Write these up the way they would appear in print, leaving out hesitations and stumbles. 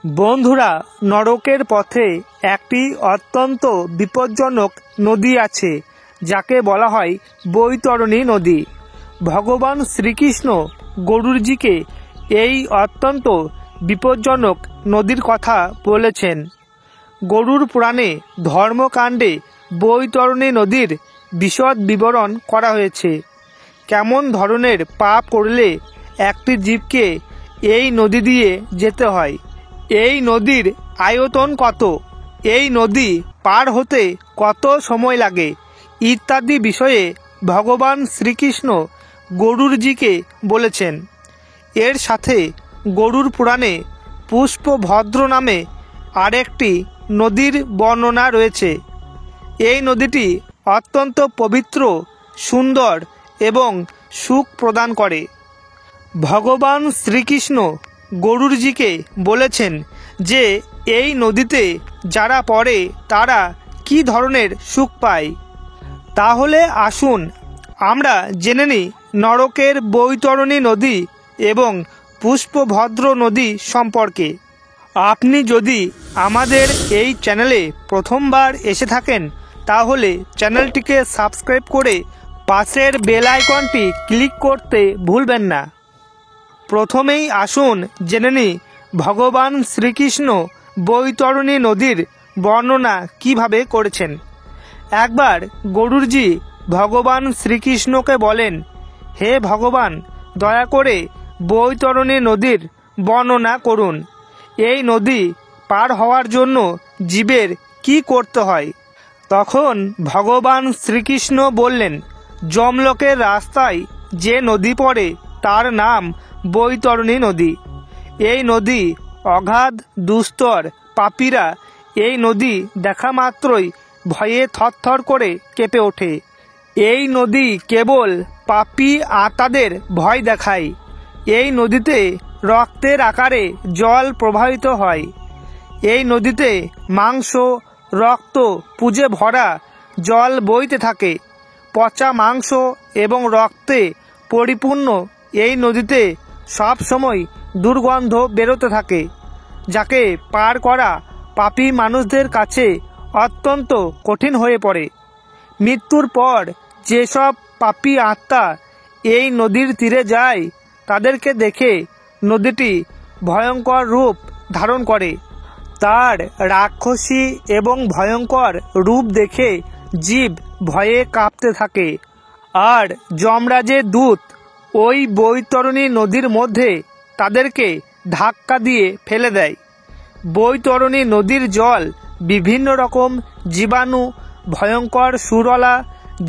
বন্ধুরা, নরকের পথে একটি অত্যন্ত বিপজ্জনক নদী আছে, যাকে বলা হয় বৈতরণী নদী। ভগবান শ্রীকৃষ্ণ গরুড়জিকে এই অত্যন্ত বিপজ্জনক নদীর কথা বলেছেন। গরুড় পুরাণে ধর্মকাণ্ডে বৈতরণী নদীর বিশদ বিবরণ করা হয়েছে। কেমন ধরনের পাপ করলে একটি জীবকে এই নদী দিয়ে যেতে হয়, এই নদীর আয়তন কত, এই নদী পার হতে কত সময় লাগে ইত্যাদি বিষয়ে ভগবান শ্রীকৃষ্ণ গরুড়জিকে বলেছেন। এর সাথে গরুড় পুরাণে পুষ্পভদ্র নামে আরেকটি নদীর বর্ণনা রয়েছে। এই নদীটি অত্যন্ত পবিত্র, সুন্দর এবং সুখ প্রদান করে। ভগবান শ্রীকৃষ্ণ গরুড়জিকে বলেছেন যে এই নদীতে যারা পড়ে তারা কি ধরনের সুখ পায়। তাহলে আসুন আমরা জেনে নিই নরকের বৈতরণী নদী এবং পুষ্পভদ্র নদী সম্পর্কে। আপনি যদি আমাদের এই চ্যানেলে প্রথমবার এসে থাকেন তাহলে চ্যানেলটিকে সাবস্ক্রাইব করে পাশের বেল আইকনটি ক্লিক করতে ভুলবেন না। প্রথমেই আসুন জেনে নিই ভগবান শ্রীকৃষ্ণ বৈতরণী নদীর বর্ণনা কিভাবে করেছেন। একবার গরুড়জি ভগবান শ্রীকৃষ্ণকে বলেন, হে ভগবান, দয়া করে বৈতরণী নদীর বর্ণনা করুন। এই নদী পার হওয়ার জন্য জীবের কি করতে হয়? তখন ভগবান শ্রীকৃষ্ণ বললেন, যমলোকের রাস্তায় যে নদী পড়ে তার নাম বৈতরণী নদী। এই নদী অগাধ, দুস্তর পাপীরা এই নদী দেখা মাত্রই ভয়ে থরথর করে কেঁপে ওঠে। এই নদী কেবল পাপী আত্মাদের ভয় দেখায়। এই নদীতে রক্তের আকারে জল প্রবাহিত হয়। এই নদীতে মাংস, রক্ত পুঁজে ভরা জল বইতে থাকে। পচা মাংস এবং রক্তে পরিপূর্ণ এই নদীতে সব সময় দুর্গন্ধ বেরোতে থাকে, যাকে পার করা পাপী মানুষদের কাছে অত্যন্ত কঠিন হয়ে পড়ে। মৃত্যুর পর যেসব পাপী আত্মা এই নদীর তীরে যায় তাদেরকে দেখে নদীটি ভয়ঙ্কর রূপ ধারণ করে। তার রাক্ষসী এবং ভয়ঙ্কর রূপ দেখে জীব ভয়ে কাঁপতে থাকে। আর যমরাজের দূত ওই বৈতরণী নদীর মধ্যে তাদেরকে ধাক্কা দিয়ে ফেলে দেয়। বৈতরণী নদীর জল বিভিন্ন রকম জীবাণু, ভয়ঙ্কর সুরলা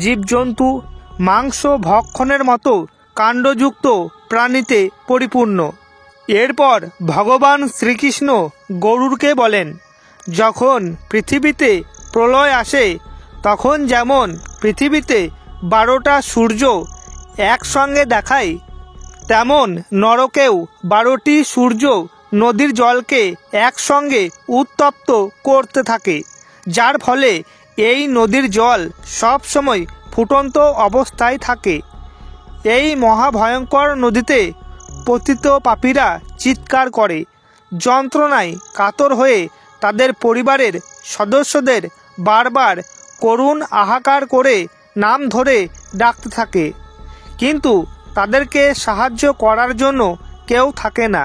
জীবজন্তু, মাংস ভক্ষণের মতো কাণ্ডযুক্ত প্রাণীতে পরিপূর্ণ। এরপর ভগবান শ্রীকৃষ্ণ গরুড়কে বলেন, যখন পৃথিবীতে প্রলয় আসে তখন যেমন পৃথিবীতে 12টা সূর্য একসঙ্গে দেখায়, তেমন নরকেও 12টি সূর্য নদীর জলকে একসঙ্গে উত্তপ্ত করতে থাকে, যার ফলে এই নদীর জল সবসময় ফুটন্ত অবস্থায় থাকে। এই মহাভয়ঙ্কর নদীতে পতিত পাপীরা চিৎকার করে, যন্ত্রণায় কাতর হয়ে তাদের পরিবারের সদস্যদের বারবার করুণ হাহাকার করে নাম ধরে ডাকতে থাকে, কিন্তু তাদেরকে সাহায্য করার জন্য কেউ থাকে না।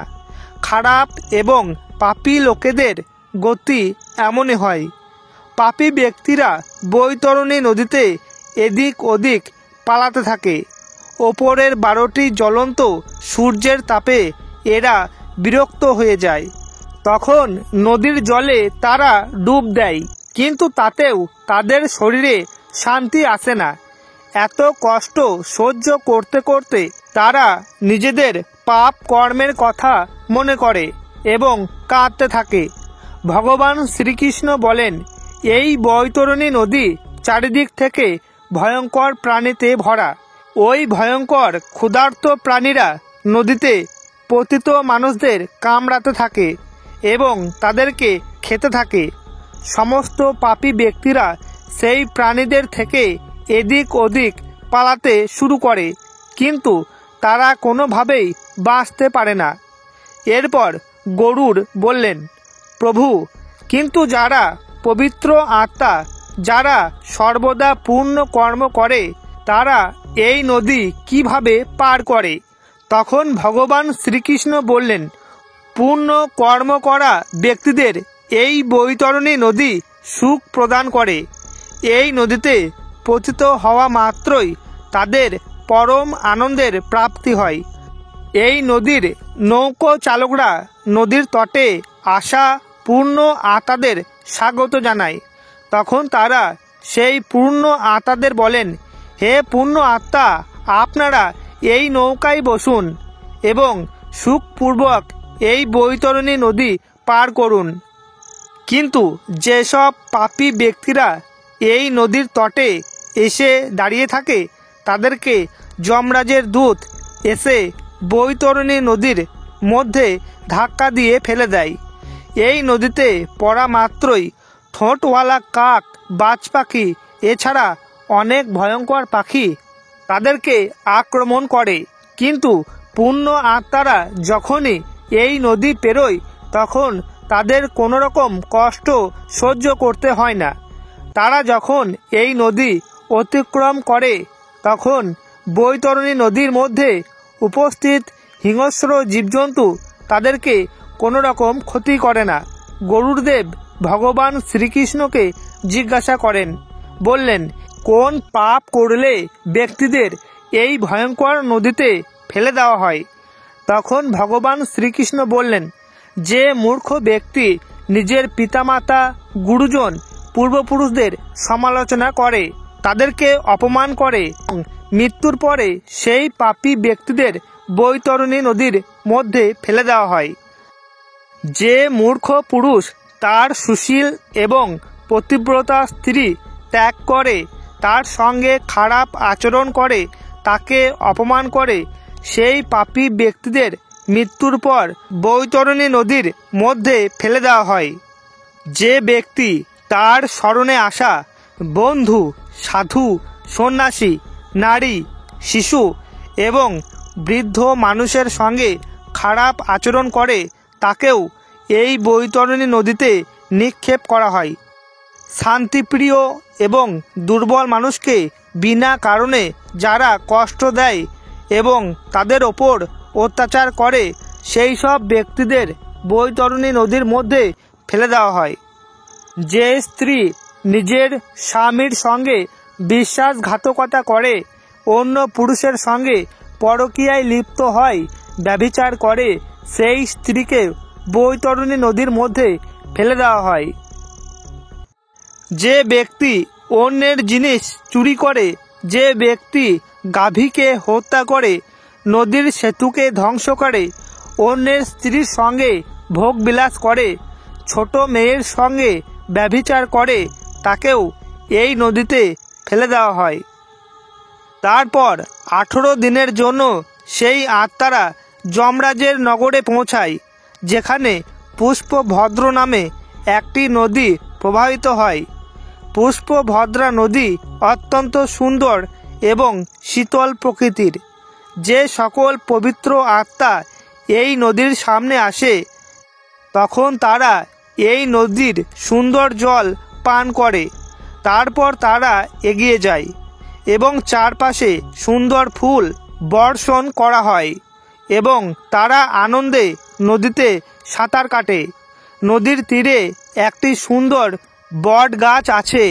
খারাপ এবং পাপী লোকেদের গতি এমনই হয়। পাপী ব্যক্তিরা বৈতরণী নদীতে এদিক ওদিক পালাতে থাকে। ওপরের 12টি জ্বলন্ত সূর্যের তাপে এরা বিরক্ত হয়ে যায়। তখন নদীর জলে তারা ডুব দেয়, কিন্তু তাতেও তাদের শরীরে শান্তি আসে না। এত কষ্ট সহ্য করতে করতে তারা নিজেদের পাপ কর্মের কথা মনে করে এবং কাঁদতে থাকে। ভগবান শ্রীকৃষ্ণ বলেন, এই বৈতরণী নদী চারিদিক থেকে ভয়ঙ্কর প্রাণীতে ভরা। ওই ভয়ঙ্কর ক্ষুধার্ত প্রাণীরা নদীতে পতিত মানুষদের কামড়াতে থাকে এবং তাদেরকে খেতে থাকে। সমস্ত পাপী ব্যক্তিরা সেই প্রাণীদের থেকে এদিক ওদিক পালাতে শুরু করে, কিন্তু তারা কোনোভাবেই বাঁচতে পারে না। এরপর গরুড় বললেন, প্রভু, কিন্তু যারা পবিত্র আত্মা, যারা সর্বদা পূর্ণ কর্ম করে, তারা এই নদী কিভাবে পার করে? তখন ভগবান শ্রীকৃষ্ণ বললেন, পূর্ণ কর্ম করা ব্যক্তিদের এই বৈতরণী নদী সুখ প্রদান করে। এই নদীতে পতিত হওয়া মাত্রই তাদের পরম আনন্দের প্রাপ্তি হয়। এই নদীর নৌকো চালকরা নদীর তটে আসা পূর্ণ আত্মাদের স্বাগত জানায়। তখন তারা সেই পূর্ণ আত্মাদের বলেন, হে পূর্ণ আত্মা, আপনারা এই নৌকায় বসুন এবং সুখপূর্বক এই বৈতরণী নদী পার করুন। কিন্তু যেসব পাপী ব্যক্তিরা এই নদীর তটে এসে দাঁড়িয়ে থাকে, তাদেরকে যমরাজের দূত এসে বৈতরণী নদীর মধ্যে ধাক্কা দিয়ে ফেলে দেয়। এই নদীতে পড়া মাত্রই ঠোঁটওয়ালা কাক, বাজ পাখি এছাড়া অনেক ভয়ঙ্কর পাখি তাদেরকে আক্রমণ করে। কিন্তু পূর্ণ আত্মারা যখনই এই নদী পেরোয়, তখন তাদের কোনো রকম কষ্ট সহ্য করতে হয় না। তারা যখন এই নদী অতিক্রম করে, তখন বৈতরণী নদীর মধ্যে উপস্থিত হিংস্র জীবজন্তু তাদেরকে কোনো রকম ক্ষতি করে না। গরুড়দেব ভগবান শ্রীকৃষ্ণকে জিজ্ঞাসা করেন, বললেন, কোন পাপ করলে ব্যক্তিদের এই ভয়ঙ্কর নদীতে ফেলে দেওয়া হয়? তখন ভগবান শ্রীকৃষ্ণ বললেন, যে মূর্খ ব্যক্তি নিজের পিতামাতা, গুরুজন, পূর্বপুরুষদের সমালোচনা করে, তাদেরকে অপমান করে, মৃত্যুর পরে সেই পাপী ব্যক্তিদের বৈতরণী নদীর মধ্যে ফেলে দেওয়া হয়। যে মূর্খ পুরুষ তার সুশীল এবং পতিব্রতা স্ত্রী ত্যাগ করে, তার সঙ্গে খারাপ আচরণ করে, তাকে অপমান করে, সেই পাপী ব্যক্তিদের মৃত্যুর পর বৈতরণী নদীর মধ্যে ফেলে দেওয়া হয়। যে ব্যক্তি তার শরণে আসা বন্ধু, সাধু, সন্ন্যাসী, নারী, শিশু এবং বৃদ্ধ মানুষের সঙ্গে খারাপ আচরণ করে, তাকেও এই বৈতরণী নদীতে নিক্ষেপ করা হয়। শান্তিপ্রিয় এবং দুর্বল মানুষকে বিনা কারণে যারা কষ্ট দেয় এবং তাদের ওপর অত্যাচার করে, সেই সব ব্যক্তিদের বৈতরণী নদীর মধ্যে ফেলে দেওয়া হয়। যে স্ত্রী নিজের স্বামীর সঙ্গে বিশ্বাসঘাতকতা করে, অন্য পুরুষের সঙ্গে পরকীয়ায় লিপ্ত হয়, ব্যভিচার করে, সেই স্ত্রীকে বৈতরণী নদীর মধ্যে ফেলে দেওয়া হয়। যে ব্যক্তি অন্যের জিনিস চুরি করে, যে ব্যক্তি গাভীকে হত্যা করে, নদীর সেতুকে ধ্বংস করে, অন্যের স্ত্রীর সঙ্গে ভোগবিলাস করে, ছোট মেয়ের সঙ্গে ব্যভিচার করে, তাকেও এই নদীতে ফেলে দেওয়া হয়। তারপর 18 দিনের জন্য সেই আত্মারা যমরাজের নগরে পৌঁছায়, যেখানে পুষ্পভদ্র নামে একটি নদী প্রবাহিত হয়। পুষ্পভদ্রা নদী অত্যন্ত সুন্দর এবং শীতল প্রকৃতির। যে সকল পবিত্র আত্মা এই নদীর সামনে আসে, তখন তারা এই নদীর সুন্দর জল পান করে। তারপর তারা এগিয়ে যায় এবং চারপাশে সুন্দর ফুল বর্ষণ করা হয় এবং তারা আনন্দে নদীতে সাঁতার কাটে। নদীর তীরে একটি সুন্দর বট গাছ আছে,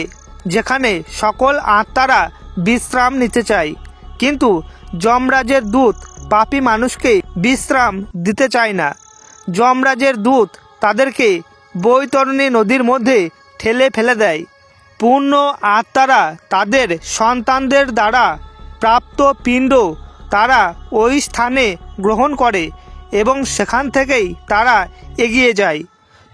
যেখানে সকল আত্মারা বিশ্রাম নিতে চায়। কিন্তু যমরাজের দূত পাপী মানুষকে বিশ্রাম দিতে চায় না। যমরাজের দূত তাদেরকে বৈতরণী নদীর মধ্যে ঠেলে ফেলে দেয়। পূর্ণ আত্মারা তাদের সন্তানদের দ্বারা প্রাপ্ত পিণ্ড তারা ওই স্থানে গ্রহণ করে এবং সেখান থেকেই তারা এগিয়ে যায়।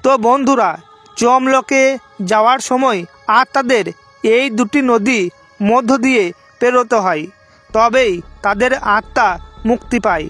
তো বন্ধুরা, যমলোকে যাওয়ার সময় আত্মাদের এই দুটি নদী মধ্য দিয়ে পেরোতে হয়, তবেই তাদের আত্মা মুক্তি পায়।